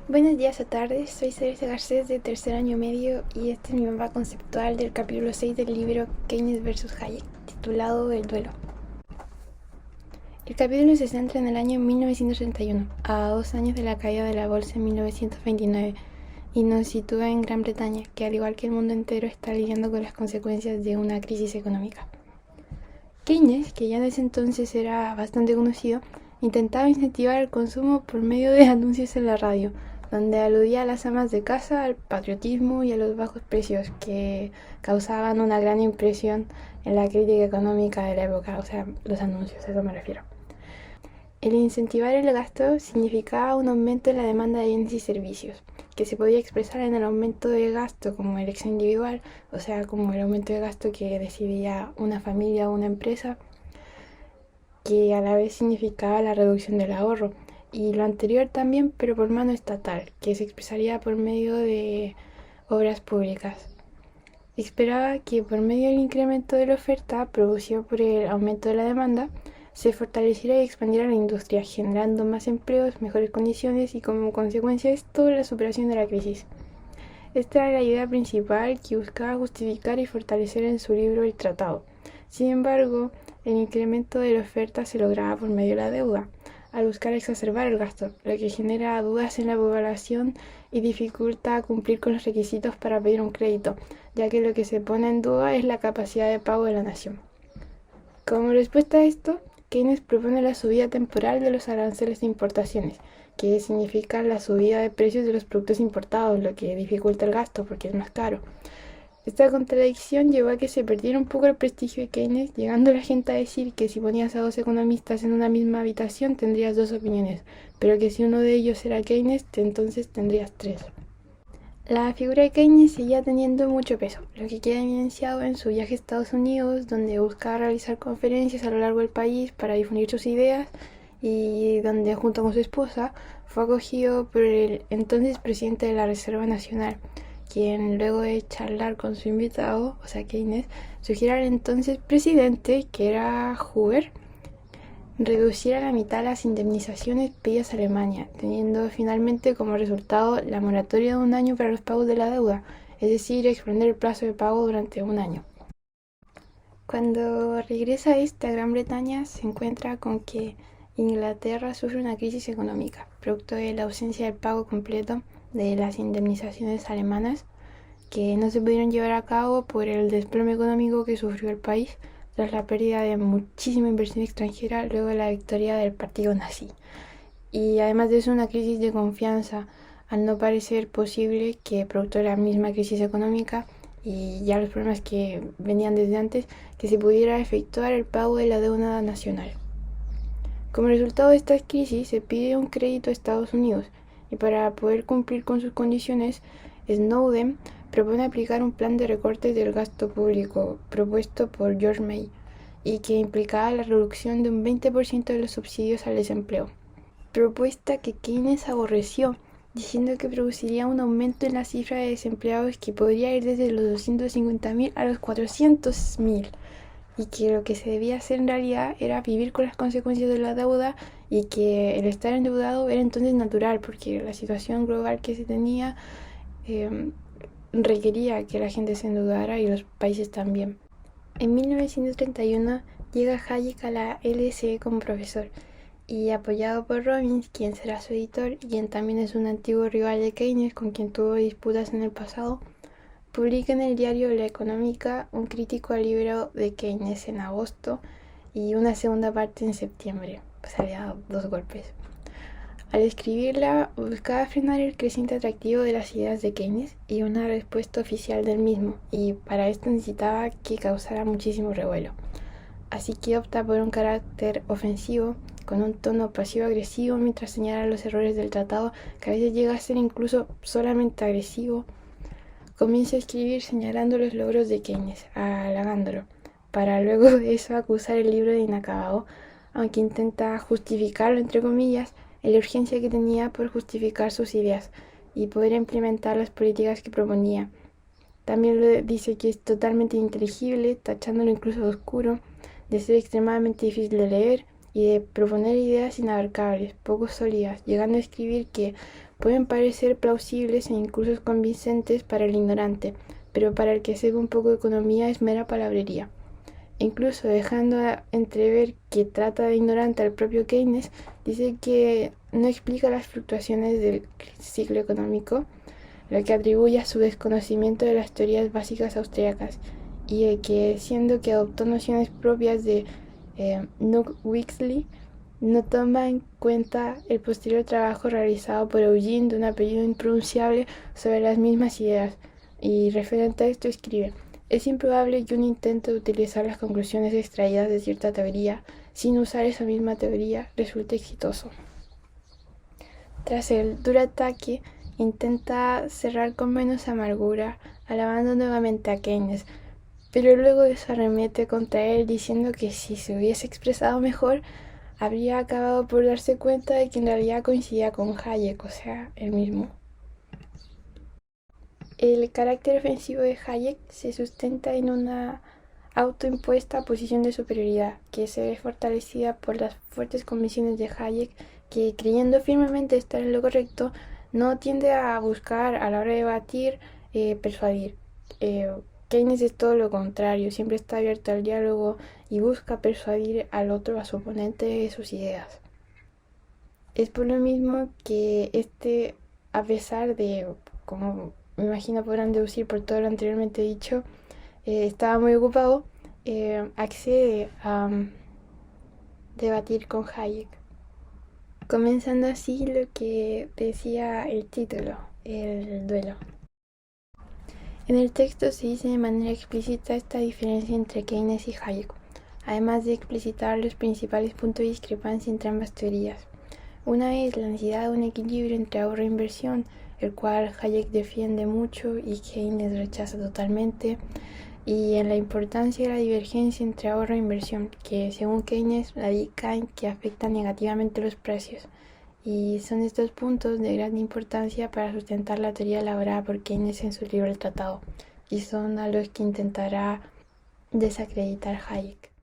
Buenos días o tardes, soy Celeste Garcés de tercer año medio y este es mi mapa conceptual del capítulo 6 del libro Keynes vs Hayek, titulado El duelo. El capítulo se centra en el año 1931, a 2 años de la caída de la bolsa en 1929, y nos sitúa en Gran Bretaña, que al igual que el mundo entero está lidiando con las consecuencias de una crisis económica. Keynes, que ya desde entonces era bastante conocido, intentaba incentivar el consumo por medio de anuncios en la radio, donde aludía a las amas de casa, al patriotismo y a los bajos precios que causaban una gran impresión en la crítica económica de la época, o sea, los anuncios, a eso me refiero. El incentivar el gasto significaba un aumento en la demanda de bienes y servicios, que se podía expresar en el aumento de gasto como elección individual, o sea, como el aumento de gasto que decidía una familia o una empresa, que a la vez significaba la reducción del ahorro, y lo anterior también, pero por mano estatal, que se expresaría por medio de obras públicas. Esperaba que por medio del incremento de la oferta producido por el aumento de la demanda, se fortaleciera y expandiera la industria, generando más empleos, mejores condiciones y como consecuencia de esto la superación de la crisis. Esta era la idea principal que buscaba justificar y fortalecer en su libro El Tratado. Sin embargo, el incremento de la oferta se lograba por medio de la deuda, al buscar exacerbar el gasto, lo que genera dudas en la población y dificulta cumplir con los requisitos para pedir un crédito, ya que lo que se pone en duda es la capacidad de pago de la nación. Como respuesta a esto, Keynes propone la subida temporal de los aranceles de importaciones, que significa la subida de precios de los productos importados, lo que dificulta el gasto porque es más caro. Esta contradicción llevó a que se perdiera un poco el prestigio de Keynes, llegando la gente a decir que si ponías a dos economistas en una misma habitación tendrías dos opiniones, pero que si uno de ellos era Keynes, entonces tendrías tres. La figura de Keynes seguía teniendo mucho peso, lo que queda evidenciado en su viaje a Estados Unidos, donde buscaba realizar conferencias a lo largo del país para difundir sus ideas y donde junto con su esposa fue acogido por el entonces presidente de la Reserva Nacional, quien luego de charlar con su invitado, o sea Keynes, sugiere al entonces presidente, que era Hoover, reducir a la mitad las indemnizaciones pedidas a Alemania, teniendo finalmente como resultado la moratoria de un año para los pagos de la deuda, es decir, extender el plazo de pago durante un año. Cuando regresa a Gran Bretaña se encuentra con que Inglaterra sufre una crisis económica, producto de la ausencia del pago completo de las indemnizaciones alemanas, que no se pudieron llevar a cabo por el desplome económico que sufrió el país tras la pérdida de muchísima inversión extranjera luego de la victoria del partido nazi. Y además de eso, una crisis de confianza, al no parecer posible que, producto de la misma crisis económica y ya los problemas que venían desde antes, que se pudiera efectuar el pago de la deuda nacional. Como resultado de esta crisis, se pide un crédito a Estados Unidos y para poder cumplir con sus condiciones, Snowden propone aplicar un plan de recortes del gasto público propuesto por George May y que implicaba la reducción de un 20% de los subsidios al desempleo. Propuesta que Keynes aborreció, diciendo que produciría un aumento en la cifra de desempleados que podría ir desde los 250.000 a los 400.000, y que lo que se debía hacer en realidad era vivir con las consecuencias de la deuda y que el estar endeudado era entonces natural porque la situación global que se tenía eh, requería que la gente se endeudara y los países también. En 1931 llega Hayek a la LSE como profesor y apoyado por Robbins, quien será su editor y quien también es un antiguo rival de Keynes con quien tuvo disputas en el pasado, publica en el diario La Económica un crítico al libro de Keynes en agosto y una segunda parte en septiembre, o sea, le da dos golpes. Al escribirla, buscaba frenar el creciente atractivo de las ideas de Keynes y una respuesta oficial del mismo, y para esto necesitaba que causara muchísimo revuelo. Así que opta por un carácter ofensivo, con un tono pasivo-agresivo mientras señala los errores del tratado, que a veces llega a ser incluso solamente agresivo. Comienza a escribir señalando los logros de Keynes, halagándolo, para luego de eso acusar el libro de inacabado, aunque intenta justificarlo entre comillas en la urgencia que tenía por justificar sus ideas y poder implementar las políticas que proponía. También dice que es totalmente ininteligible, tachándolo incluso de oscuro, de ser extremadamente difícil de leer y de proponer ideas inabarcables, poco sólidas, llegando a escribir que pueden parecer plausibles e incluso convincentes para el ignorante, pero para el que sepa un poco de economía es mera palabrería. Incluso dejando entrever que trata de ignorante al propio Keynes, dice que no explica las fluctuaciones del ciclo económico, lo que atribuye a su desconocimiento de las teorías básicas austríacas, y de que, siendo que adoptó nociones propias de Knut Wixley, no toma en cuenta el posterior trabajo realizado por Eugene, de un apellido impronunciable, sobre las mismas ideas, y referente a esto escribe: es improbable que un intento de utilizar las conclusiones extraídas de cierta teoría, sin usar esa misma teoría, resulte exitoso. Tras el duro ataque, intenta cerrar con menos amargura, alabando nuevamente a Keynes, pero luego se arremete contra él diciendo que si se hubiese expresado mejor, habría acabado por darse cuenta de que en realidad coincidía con Hayek, o sea, él mismo. El carácter ofensivo de Hayek se sustenta en una autoimpuesta posición de superioridad, que se ve fortalecida por las fuertes convicciones de Hayek, que, creyendo firmemente estar en lo correcto, no tiende a buscar, a la hora de debatir, persuadir. Keynes es todo lo contrario, siempre está abierto al diálogo y busca persuadir al otro, a su oponente, de sus ideas. Es por lo mismo que a pesar de, como me imagino podrán deducir por todo lo anteriormente dicho, estaba muy ocupado, accede a debatir con Hayek, comenzando así lo que decía el título, el duelo. En el texto se dice de manera explícita esta diferencia entre Keynes y Hayek, además de explicitar los principales puntos de discrepancia entre ambas teorías. Una es la necesidad de un equilibrio entre ahorro e inversión, el cual Hayek defiende mucho y Keynes rechaza totalmente, y en la importancia de la divergencia entre ahorro e inversión, que según Keynes radica en que afecta negativamente los precios, y son estos puntos de gran importancia para sustentar la teoría elaborada por Keynes en su libro El Tratado, y son a los que intentará desacreditar Hayek.